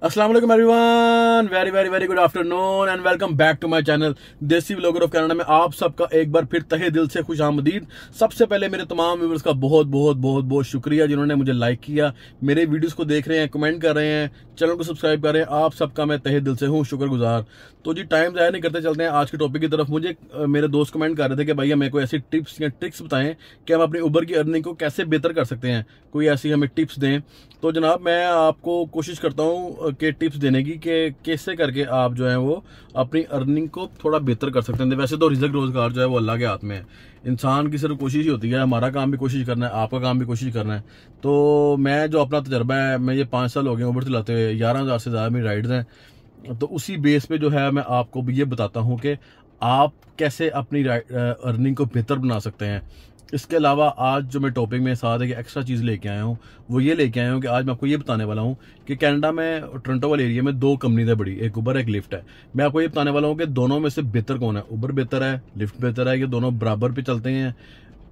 अस्सलाम वालेकुम everyone, very very very good afternoon and welcome back to my channel desi vlogger of Canada में आप सबका एक बार फिर तहे दिल से खुशामदीद। सबसे पहले मेरे तमाम व्यूअर्स का बहुत बहुत बहुत बहुत शुक्रिया जिन्होंने मुझे लाइक किया, मेरे वीडियोस को देख रहे हैं, कमेंट कर रहे हैं, चैनल को सब्सक्राइब कर रहे हैं। आप सबका मैं तहे दिल से हूँ शुक्रगुजार। तो जी टाइम ज़ाया नहीं करते, चलते हैं आज के टॉपिक की तरफ। मुझे मेरे दोस्त कमेंट कर रहे थे कि भैया मेरे को ऐसी टिप्स या ट्रिक्स बताएं कि हम अपनी उबर की अर्निंग को कैसे बेहतर कर सकते हैं, कोई ऐसी हमें टिप्स दें। तो जनाब मैं आपको कोशिश करता हूँ कि टिप्स देने की कि कैसे करके आप जो है वो अपनी अर्निंग को थोड़ा बेहतर कर सकते हैं। वैसे तो रिज़्क रोज़गार जो है वो अल्लाह के हाथ में है, इंसान की सिर्फ कोशिश ही होती है। हमारा काम भी कोशिश करना है, आपका काम भी कोशिश करना है। तो मैं जो अपना तजर्बा है, मैं ये 5 साल हो गए उबर चलाते हुए, 11,000 से ज़्यादा मेरी राइड्स हैं। तो उसी बेस पे जो है मैं आपको भी ये बताता हूँ कि आप कैसे अपनी अर्निंग को बेहतर बना सकते हैं। इसके अलावा आज जो मैं टॉपिक में साथ एक एक्स्ट्रा चीज़ लेके आया हूँ, वो ये लेके आया हूँ कि आज मैं आपको ये बताने वाला हूँ कि कनाडा में टोरंटो वाले एरिया में 2 कंपनीज है बड़ी, एक उबर एक लिफ्ट है। मैं आपको ये बताने वाला हूँ कि दोनों में से बेहतर कौन है, उबर बेहतर है, लिफ्ट बेहतर है, ये दोनों बराबर पे चलते हैं,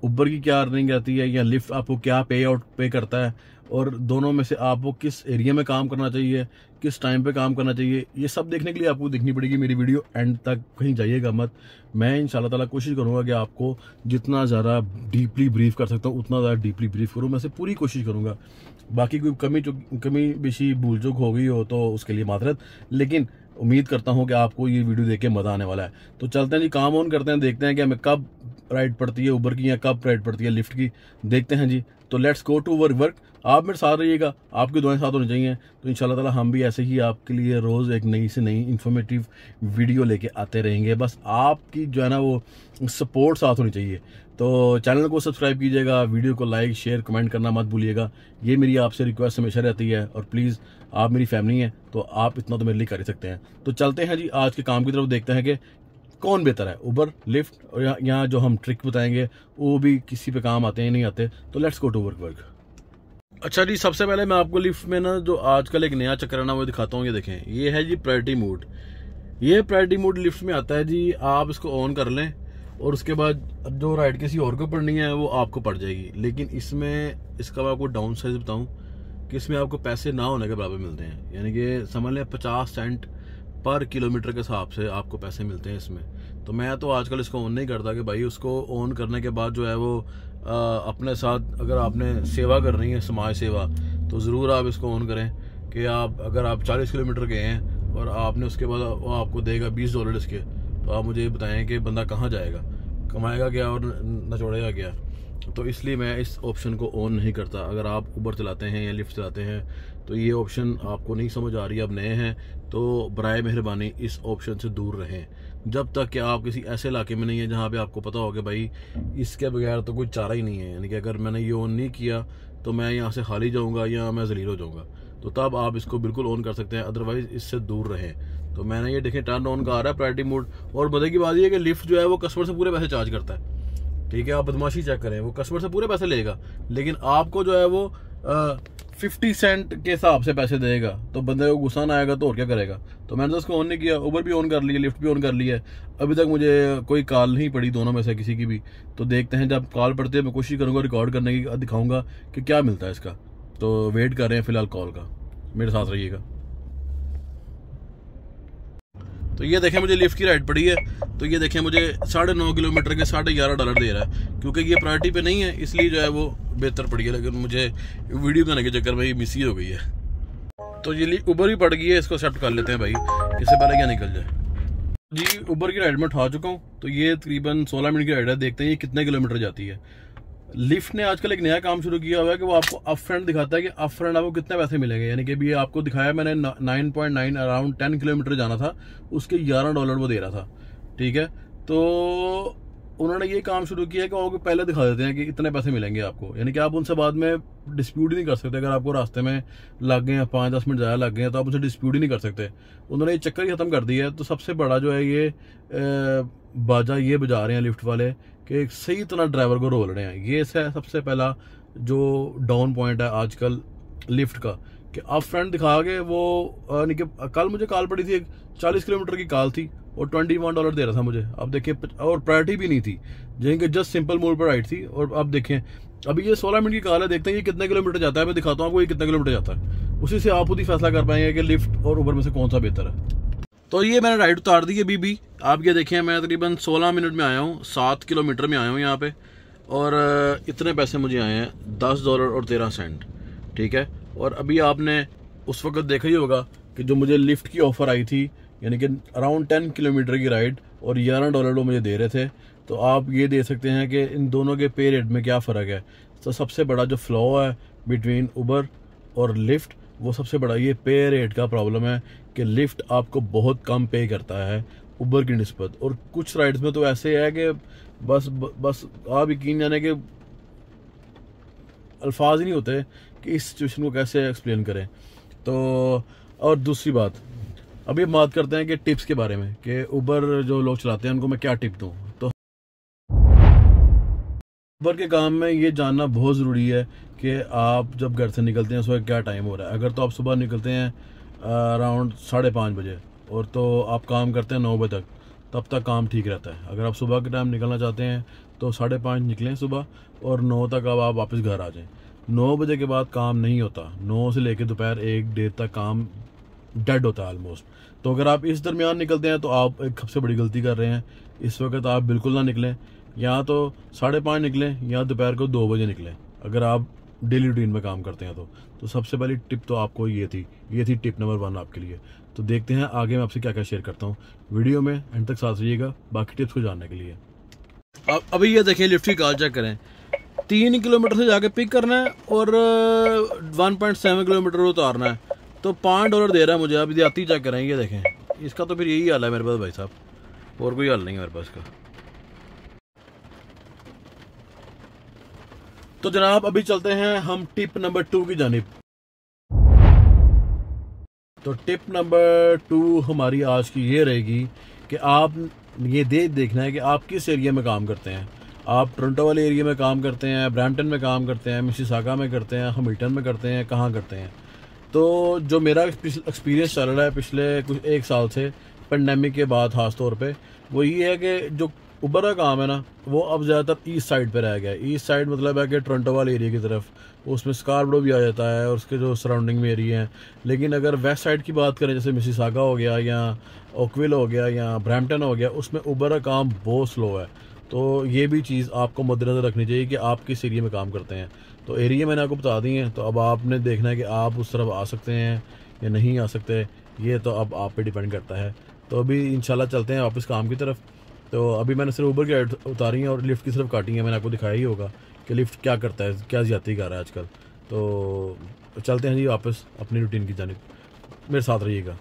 उबर की क्या अर्निंग रहती है या लिफ्ट आपको क्या पे आउट पे करता है, और दोनों में से आपको किस एरिया में काम करना चाहिए, किस टाइम पे काम करना चाहिए, ये सब देखने के लिए आपको देखनी पड़ेगी मेरी वीडियो एंड तक, कहीं जाइएगा मत। मैं इंशाल्लाह ताला कोशिश करूंगा कि आपको जितना ज़्यादा डीपली ब्रीफ कर सकता हूँ उतना ज़्यादा डीपली ब्रीफ करूँ, मैं से पूरी कोशिश करूँगा। बाकी कोई कमी बेशी भूल चूक हो गई हो तो उसके लिए माजरत, लेकिन उम्मीद करता हूँ कि आपको ये वीडियो देख के मज़ा आने वाला है। तो चलते हैं जी, काम ऑन करते हैं, देखते हैं कि हमें कब राइड पड़ती है उबर की या कब राइड पड़ती है लिफ्ट की, देखते हैं जी। तो लेट्स गो टू वर्क। आप मेरे साथ रहिएगा, आपकी दुआएं साथ होनी चाहिए। तो इंशाल्लाह ताला हम भी ऐसे ही आपके लिए रोज़ एक नई से नई इन्फॉर्मेटिव वीडियो लेके आते रहेंगे। बस आपकी जो है ना वो सपोर्ट साथ होनी चाहिए। तो चैनल को सब्सक्राइब कीजिएगा, वीडियो को लाइक शेयर कमेंट करना मत भूलिएगा, ये मेरी आपसे रिक्वेस्ट हमेशा रहती है। और प्लीज़ आप मेरी फैमिली हैं तो आप इतना तो मेरे लिए कर ही सकते हैं। तो चलते हैं जी आज के काम की तरफ, देखते हैं कि कौन बेहतर है, उबर लिफ्ट, और यहाँ जो हम ट्रिक बताएंगे वो भी किसी पे काम आते हैं नहीं आते। तो लेट्स गो टू वर्क। अच्छा जी, सबसे पहले मैं आपको लिफ्ट में ना जो आजकल एक नया चक्कर है ना वो दिखाता हूँ। ये देखें, ये है जी प्रायोरिटी मोड। ये प्रायोरिटी मोड लिफ्ट में आता है जी, आप इसको ऑन कर लें और उसके बाद जो राइड किसी और को पड़नी है वो आपको पड़ जाएगी। लेकिन इसमें इसका मैं आपको डाउन साइज बताऊँ कि इसमें आपको पैसे ना होने के बराबर मिलते हैं, यानी कि समझ लें 50 सेंट पर किलोमीटर के हिसाब से आपको पैसे मिलते हैं इसमें। तो मैं तो आजकल इसको ऑन नहीं करता कि भाई उसको ऑन करने के बाद जो है वो अपने साथ अगर आपने सेवा करनी है, समाज सेवा, तो ज़रूर आप इसको ऑन करें कि अगर आप 40 किलोमीटर गए हैं और आपने उसके बाद वो आपको देगा $20 इसके, तो आप मुझे बताएं कि बंदा कहाँ जाएगा, कमाएगा क्या और नचोड़ेगा क्या। तो इसलिए मैं इस ऑप्शन को ऑन नहीं करता। अगर आप उबर चलाते हैं या लिफ्ट चलाते हैं तो ये ऑप्शन आपको नहीं समझ आ रही, अब नए हैं तो बराए मेहरबानी इस ऑप्शन से दूर रहें जब तक कि आप किसी ऐसे इलाके में नहीं है जहाँ पे आपको पता हो कि भाई इसके बगैर तो कोई चारा ही नहीं है। यानी कि अगर मैंने ये ऑन नहीं किया तो मैं यहाँ से खाली जाऊँगा या मैं जलील हो जाऊँगा, तो तब आप इसको बिल्कुल ऑन कर सकते हैं, अदरवाइज इससे दूर रहें। तो मैंने ये देखें टर्न ऑन का आ रहा है प्रायोरिटी मोड। और मजे की बात ये है कि लिफ्ट जो है वो कस्टमर से पूरे पैसे चार्ज करता है, ठीक है। आप बदमाशी चेक करें, वो कस्टमर से पूरे पैसे लेगा लेकिन आपको जो है वो 50 सेंट के हिसाब से पैसे देगा। तो बंदे को गुस्सा ना आएगा तो और क्या करेगा। तो मैंने तो उसको ऑन नहीं किया, उबर भी ऑन कर लिया, लिफ्ट भी ऑन कर लिया है। अभी तक मुझे कोई कॉल नहीं पड़ी दोनों में से किसी की भी। तो देखते हैं जब कॉल पड़ती है मैं कोशिश करूंगा रिकॉर्ड करने की, दिखाऊंगा कि क्या मिलता है इसका। तो वेट कर रहे हैं फिलहाल कॉल का, मेरे साथ रहिएगा। तो ये देखें मुझे लिफ्ट की राइड पड़ी है, तो ये देखें मुझे 9.5 किलोमीटर के $11.5 दे रहा है, क्योंकि ये प्रायोरिटी पे नहीं है इसलिए जो है वो बेहतर पड़ी है। लेकिन मुझे वीडियो बनाने के चक्कर में ये मिस ही हो गई है। तो ये उबर भी पड़ गई है, इसको एक्सेप्ट कर लेते हैं भाई, इससे पहले क्या निकल जाए जी। उबर की राइड में उठा चुका हूँ, तो ये तकरीबन 16 मिनट की राइड है। देखते हैं ये कितने किलोमीटर जाती है। लिफ्ट ने आजकल एक नया काम शुरू किया हुआ है कि वो आपको अप फ्रंट दिखाता है कि अप फ्रंट आपको कितने पैसे मिलेंगे। यानी कि अभी आपको दिखाया मैंने 9.9 अराउंड 10 किलोमीटर जाना था, उसके $11 वो दे रहा था, ठीक है। तो उन्होंने ये काम शुरू किया है कि वो पहले दिखा देते हैं कि इतने पैसे मिलेंगे आपको, यानी कि आप उनसे बाद में डिस्प्यूट ही नहीं कर सकते। अगर आपको रास्ते में लग गए हैं 5-10 मिनट ज़्यादा लग गए हैं तो आप उनसे डिस्प्यूट ही नहीं कर सकते। उन्होंने ये चक्कर ही ख़त्म कर दिया है। तो सबसे बड़ा जो है ये बाजा ये बजा रहे हैं लिफ्ट वाले कि सही तरह ड्राइवर को रोल रहे हैं। ये सबसे पहला जो डाउन पॉइंट है आजकल लिफ्ट का, कि अप फ्रंट दिखा के वो यानी कि कल मुझे कॉल पड़ी थी, एक 40 किलोमीटर की कॉल थी और $21 दे रहा था मुझे। अब देखें, और प्रायोरिटी भी नहीं थी, जिनके जस्ट सिंपल मोड पर राइड थी। और अब देखें अभी ये 16 मिनट की कॉल है, देखते हैं ये कितने किलोमीटर जाता है। मैं दिखाता हूँ आपको ये कितने किलोमीटर जाता है। उसी से आप खुद ही फैसला कर पाएंगे कि लिफ्ट और उबर में से कौन सा बेहतर है। तो ये मैंने राइड उतार दी है बीबी। आप ये देखें, मैं तकरीबन 16 मिनट में आया हूँ, 7 किलोमीटर में आया हूँ यहाँ पे, और इतने पैसे मुझे आए हैं, $10 और 13 सेंट, ठीक है। और अभी आपने उस वक्त देखा ही होगा कि जो मुझे लिफ्ट की ऑफ़र आई थी, यानी कि अराउंड 10 किलोमीटर की राइड, और $11 वो मुझे दे रहे थे। तो आप ये दे सकते हैं कि इन दोनों के पे रेट में क्या फ़र्क है। तो सबसे बड़ा जो फ्लॉ है बिटवीन उबर और लिफ्ट, वो सबसे बड़ा ये पे रेट का प्रॉब्लम है कि लिफ्ट आपको बहुत कम पे करता है उबर की निस्बत। और कुछ राइड्स में तो ऐसे है कि बस आप यकीन जाने के अल्फाज ही नहीं होते कि इस सिचुएशन को कैसे एक्सप्लेन करें। तो और दूसरी बात, अभी हम बात करते हैं कि टिप्स के बारे में, कि उबर जो लोग चलाते हैं उनको मैं क्या टिप दूँ। तो उबर के काम में ये जानना बहुत ज़रूरी है कि आप जब घर से निकलते हैं सुबह क्या टाइम हो रहा है। अगर तो आप सुबह निकलते हैं अराउंड 5:30 बजे, और तो आप काम करते हैं 9 बजे तक, तब तक काम ठीक रहता है। अगर आप सुबह के टाइम निकलना चाहते हैं तो 5:30 निकलें सुबह, और 9 तक अब आप वापस घर आ जाएं। 9 बजे के बाद काम नहीं होता, 9 से लेकर दोपहर 1-1:30 तक काम डेड होता है ऑलमोस्ट। तो अगर आप इस दरमियान निकलते हैं तो आप एक सबसे बड़ी गलती कर रहे हैं। इस वक्त आप बिल्कुल ना निकलें, या तो 5:30 निकलें या दोपहर को 2 बजे निकलें, अगर आप डेली रूटीन में काम करते हैं तो सबसे पहली टिप तो आपको ये थी टिप नंबर 1 आपके लिए। तो देखते हैं आगे मैं आपसे क्या क्या शेयर करता हूँ। वीडियो में एंड तक साथ रहिएगा बाकी टिप्स को जानने के लिए। अब अभी ये देखें, लिफ्ट की कॉल चेक करें, 3 किलोमीटर से जाके पिक करना है और 1.7 किलोमीटर उतारना है, तो $5 दे रहा है मुझे। अब ज्यादा चेक करें, ये देखें, इसका तो फिर यही हाल है मेरे पास भाई साहब, और कोई हाल नहीं है मेरे पास का। तो जनाब अभी चलते हैं हम टिप नंबर 2 की जानिब। तो टिप नंबर 2 हमारी आज की ये रहेगी कि आप ये देखना है कि आप किस एरिया में काम करते हैं। आप टोरंटो वाले एरिया में काम करते हैं, ब्रैम्पटन में काम करते हैं, मिसिसागा में करते हैं, हैमिल्टन में करते हैं, कहाँ करते हैं। तो जो मेरा एक्सपीरियंस चल रहा है पिछले कुछ 1 साल से, पेंडेमिक के बाद खास तौर पे, वो ये है कि जो उबर का काम है ना, वो अब ज़्यादातर ईस्ट साइड पे रह गया है। ईस्ट साइड मतलब है कि टोरंटो वाले एरिया की तरफ, उसमें स्कारबरो भी आ जाता है और उसके जो सराउंडिंग में एरिया हैं। लेकिन अगर वेस्ट साइड की बात करें, जैसे मिसिसागा हो गया या ओकविल हो गया या ब्रैम्पटन हो गया, उसमें उबर का काम बहुत स्लो है। तो ये भी चीज़ आपको मद्देनज़र रखनी चाहिए कि आप किस एरिया में काम करते हैं। तो एरिया मैंने आपको बता दी है, तो अब आपने देखना है कि आप उस तरफ आ सकते हैं या नहीं आ सकते, ये तो अब आप पे डिपेंड करता है। तो अभी इंशाल्लाह चलते हैं वापस काम की तरफ। तो अभी मैंने सिर्फ उबर की राइड उतारी है और लिफ्ट की सिर्फ काटी है। मैंने आपको दिखाया ही होगा कि लिफ्ट क्या करता है, क्या ज़्यादती कर रहा है आजकल। तो चलते हैं जी वापस अपनी रूटीन की जानिब, मेरे साथ रहिएगा।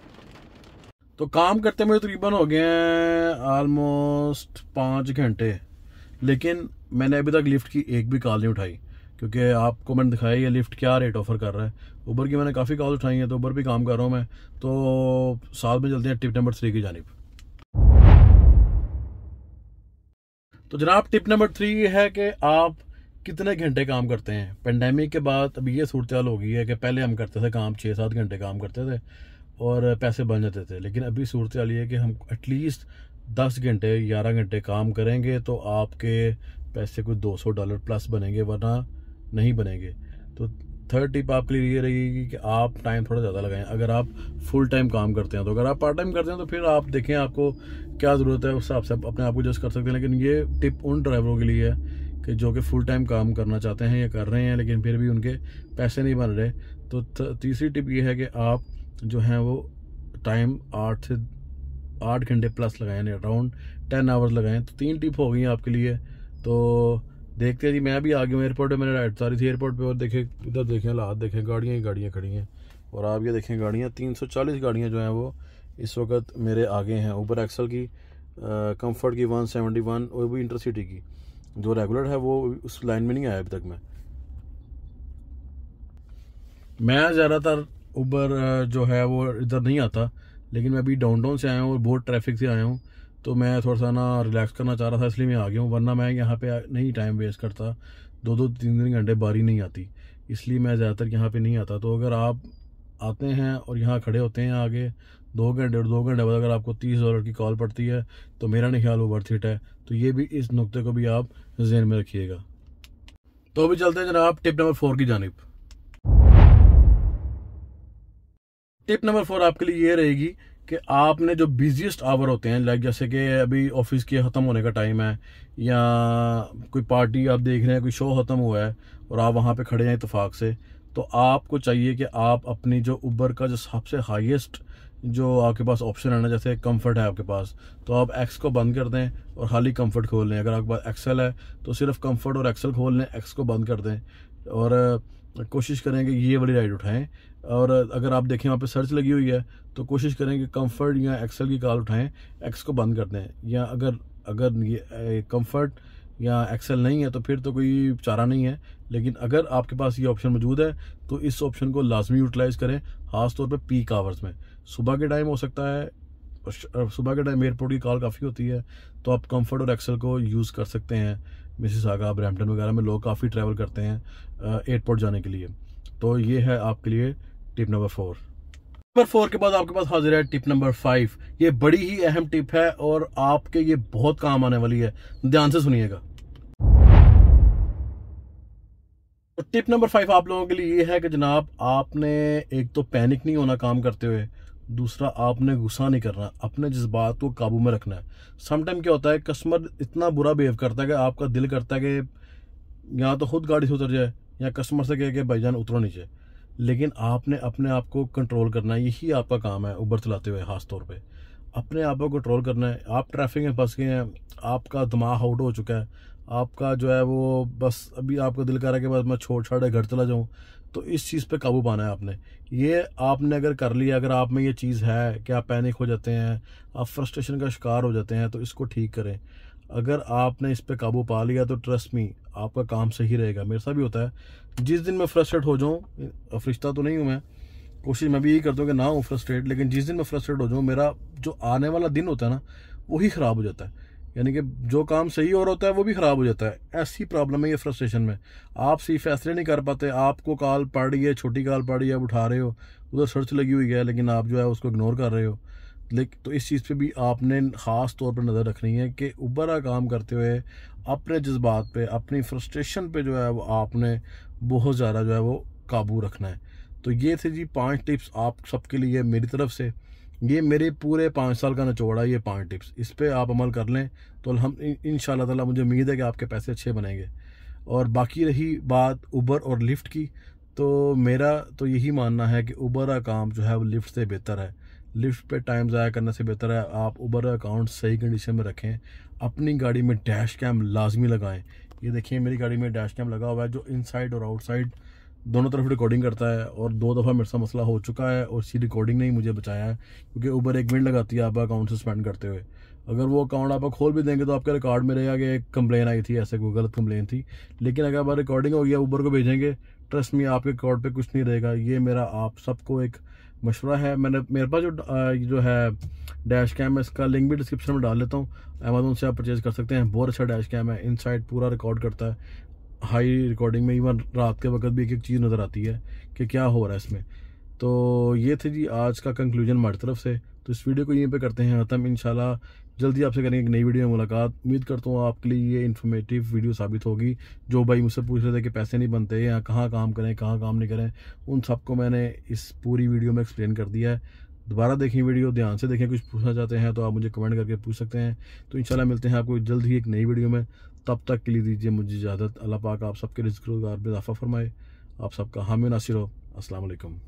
तो काम करते मेरे तकरीबन हो गए हैं आलमोस्ट 5 घंटे, लेकिन मैंने अभी तक लिफ्ट की एक भी कॉल नहीं उठाई, क्योंकि आपको मैंने दिखाया ये लिफ्ट क्या रेट ऑफर कर रहा है। उबर की मैंने काफ़ी कॉल उठाई हैं, तो उबर भी काम कर रहा हूँ मैं। तो साथ में चलते हैं टिप नंबर 3 की जानिब। तो जनाब टिप नंबर 3 है कि आप कितने घंटे काम करते हैं। पेंडेमिक के बाद अभी ये सूरत हाल हो गई है कि पहले हम करते थे काम 6-7 घंटे काम करते थे और पैसे बन जाते थे, लेकिन अभी सूरत हाल ये है कि हम एटलीस्ट 10 घंटे 11 घंटे काम करेंगे तो आपके पैसे कुछ $200 प्लस बनेंगे, वरना नहीं बनेंगे। तो थर्ड टिप आपके लिए ये रहेगी कि आप टाइम थोड़ा ज़्यादा लगाएं अगर आप फुल टाइम काम करते हैं। तो अगर आप पार्ट टाइम करते हैं तो फिर आप देखें आपको क्या ज़रूरत है, उस हिसाब से अपने आप को एडजस्ट कर सकते हैं। लेकिन ये टिप उन ड्राइवरों के लिए है कि जो कि फुल टाइम काम करना चाहते हैं या कर रहे हैं, लेकिन फिर भी उनके पैसे नहीं बन रहे। तो तीसरी टिप ये है कि आप जो हैं वो टाइम 8 घंटे प्लस लगाएं, अराउंड 10 आवर्स लगाएं। तो 3 टिप हो गई हैं आपके लिए। तो देखते हैं जी, मैं भी आ गया हूँ एयरपोर्ट पे, मैंने राइड उतारी थी एयरपोर्ट पे, और देखें इधर देखें हालात देखें, गाड़ियाँ ही गाड़ियाँ खड़ी हैं। और आप ये देखें गाड़ियाँ 340 गाड़ियाँ जो हैं वो इस वक्त मेरे आगे हैं। ऊबर एक्सल की, कंफर्ट की 171, और भी इंटरसिटी की जो रेगुलर है वो उस लाइन में नहीं आया अभी तक। मैं ज़्यादातर उबर जो है वो इधर नहीं आता, लेकिन मैं अभी डाउनटाउन से आया हूँ और बहुत ट्रैफिक से आया हूँ, तो मैं थोड़ा सा ना रिलैक्स करना चाह रहा था, इसलिए मैं आ गया हूँ। वरना मैं यहाँ पे नहीं टाइम वेस्ट करता, 2-3 घंटे बारी नहीं आती, इसलिए मैं ज़्यादातर यहाँ पे नहीं आता। तो अगर आप आते हैं और यहाँ खड़े होते हैं आगे 2 घंटे, और 2 घंटे बाद अगर आपको $30 की कॉल पड़ती है, तो मेरा नहीं ख्याल वो वर्थ इट है। तो ये भी, इस नुक्ते को भी आप जहन में रखिएगा। तो अभी चलते हैं जनाब टिप नंबर 4 की जानिब। टिप नंबर 4 आपके लिए ये रहेगी कि आपने जो बिजिएस्ट आवर होते हैं, लाइक जैसे कि अभी ऑफिस के ख़त्म होने का टाइम है या कोई पार्टी आप देख रहे हैं, कोई शो ख़त्म हुआ है और आप वहाँ पे खड़े हैं इत्तेफाक से, तो आपको चाहिए कि आप अपनी जो उबर का जो सबसे हाईएस्ट जो आपके पास ऑप्शन है ना, जैसे कंफर्ट है आपके पास, तो आप एक्स को बंद कर दें और खाली कंफर्ट खोल लें। अगर आपके पास एक्सेल है तो सिर्फ कंफर्ट और एक्सेल खोल लें, एक्स को बंद कर दें और कोशिश करें कि ये वाली राइड उठाएं। और अगर आप देखें वहाँ पे सर्च लगी हुई है तो कोशिश करें कि कंफर्ट या एक्सेल की कॉल उठाएं, एक्स को बंद कर दें। या अगर ये कंफर्ट या एक्सेल नहीं है तो फिर तो कोई चारा नहीं है, लेकिन अगर आपके पास ये ऑप्शन मौजूद है तो इस ऑप्शन को लाजमी यूटिलाइज करें, खास तौर पे पीक आवर्स में। सुबह के टाइम हो सकता है, सुबह के टाइम एयरपोर्ट की कॉल काफ़ी होती है, तो आप कंफर्ट और एक्सेल को यूज़ कर सकते हैं। मिसिसागा, ब्रैम्पटन वगैरह में लोग काफ़ी ट्रैवल करते हैं एयरपोर्ट जाने के लिए। तो ये है आपके लिए टिप नंबर 4। नंबर 4 के बाद आपके पास हाजिर है टिप नंबर 5। ये बड़ी ही अहम टिप है और आपके ये बहुत काम आने वाली है, ध्यान से सुनिएगा। तो टिप नंबर 5 आप लोगों के लिए ये है कि जनाब, आपने एक तो पैनिक नहीं होना काम करते हुए, दूसरा आपने गुस्सा नहीं करना, अपने जज्बात को काबू में रखना है। समटाइम क्या होता है, कस्टमर इतना बुरा बिहेव करता है कि आपका दिल करता है कि या तो खुद गाड़ी से उतर जाए या कस्टमर से कहे कि भाईजान उतरो नीचे, लेकिन आपने अपने आप को कंट्रोल करना है। यही आपका काम है उबर चलाते हुए, खास तौर पे अपने आप को कंट्रोल करना है। आप ट्रैफिक में फंस गए हैं, आपका दिमाग आउट हो चुका है, आपका जो है वो बस अभी आपका दिल कर रहा है कि बस मैं छोड़ छाड़े घर चला जाऊं, तो इस चीज़ पे काबू पाना है आपने। ये आपने अगर कर लिया, अगर आप में ये चीज़ है कि आप पैनिक हो जाते हैं, आप फ्रस्ट्रेशन का शिकार हो जाते हैं, तो इसको ठीक करें। अगर आपने इस पे काबू पा लिया तो ट्रस्ट मी, आपका काम सही रहेगा। मेरे साथ भी होता है, जिस दिन मैं फ्रस्ट्रेट हो जाऊँ, फरिश्ता तो नहीं हूँ मैं, कोशिश मैं भी यही करता हूँ कि ना हूँ फ्रस्ट्रेट, लेकिन जिस दिन मैं फ्रस्ट्रेट हो जाऊँ, मेरा जो आने वाला दिन होता है ना, वही ख़राब हो जाता है। यानी कि जो काम सही और होता है वो भी ख़राब हो जाता है। ऐसी प्रॉब्लम है ये फ्रस्ट्रेशन में, आप सही फैसले नहीं कर पाते। आपको कॉल पड़ रही है, छोटी कॉल पड़ रही है, आप उठा रहे हो, उधर सर्च लगी हुई है, लेकिन आप जो है उसको इग्नोर कर रहे हो। लेकिन तो इस चीज़ पे भी आपने ख़ास तौर पर नज़र रखनी है कि उबर का काम करते हुए अपने जज्बात पे, अपनी फ्रस्ट्रेशन पे जो है वो आपने बहुत ज़्यादा जो है वो काबू रखना है। तो ये थे जी 5 टिप्स आप सबके लिए मेरी तरफ से। ये मेरे पूरे 5 साल का निचोड़ा, ये 5 टिप्स, इस पे आप अमल कर लें तो हम इंशाल्लाह ताला मुझे उम्मीद है कि आपके पैसे अच्छे बनेंगे। और बाकी रही बात उबर और लिफ्ट की, तो मेरा तो यही मानना है कि उबर का काम जो है वो लिफ्ट से बेहतर है। लिफ्ट पे टाइम ज़ाया करने से बेहतर है आप उबर का अकाउंट सही कंडीशन में रखें। अपनी गाड़ी में डैश कैम लाजमी लगाएं। ये देखिए मेरी गाड़ी में डैश कैम लगा हुआ है जो इनसाइड और आउटसाइड दोनों तरफ रिकॉर्डिंग करता है, और 2 दफ़ा मेरे साथ मसला हो चुका है और इसी रिकॉर्डिंग ने ही मुझे बचाया है, क्योंकि उबर 1 मिनट लगाती है आपका अकाउंट सस्पेंड करते हुए। अगर वो अकाउंट आप खोल भी देंगे तो आपके रिकॉर्ड में रहेगा कि एक कंप्लेन आई थी, ऐसे कोई गलत कंप्लेन थी। लेकिन अगर आप रिकॉर्डिंग हो गया उबर को भेजेंगे, ट्रस्ट में आपके रिकॉर्ड पे कुछ नहीं रहेगा। ये मेरा आप सबको एक मशवरा है। मेरे पास जो है डैश कैम है, इसका लिंक भी डिस्क्रिप्शन में डाल लेता हूँ, अमेजोन से आप परचेज़ कर सकते हैं। बहुत अच्छा डैश कैम है, इनसाइड पूरा रिकॉर्ड करता है, हाई रिकॉर्डिंग में इवन रात के वक्त भी एक एक चीज़ नज़र आती है कि क्या हो रहा है इसमें। तो ये थे जी आज का कंक्लूजन हमारी तरफ से। तो इस वीडियो को यहीं पे करते हैं ख़त्म। इंशाल्लाह जल्दी आपसे करेंगे एक नई वीडियो में मुलाकात। उम्मीद करता हूँ आपके लिए ये इन्फॉर्मेटिव वीडियो साबित होगी। जो भाई मुझसे पूछ रहे थे कि पैसे नहीं बनते या कहाँ काम करें कहाँ काम नहीं करें, उन सबको मैंने इस पूरी वीडियो में एक्सप्लेन कर दिया है। दोबारा देखें वीडियो, ध्यान से देखें। कुछ पूछना चाहते हैं तो आप मुझे कमेंट करके पूछ सकते हैं। तो इंशाल्लाह मिलते हैं आपको जल्द ही एक नई वीडियो में। तब तक के लिए दीजिए मुझे इजाज़त। अल्लाह पाक आप सबके रिज़्क़ रोज़गार में इज़ाफ़ा फरमाए। आप सबका हामी नासिर हो। अस्सलाम वालेकुम।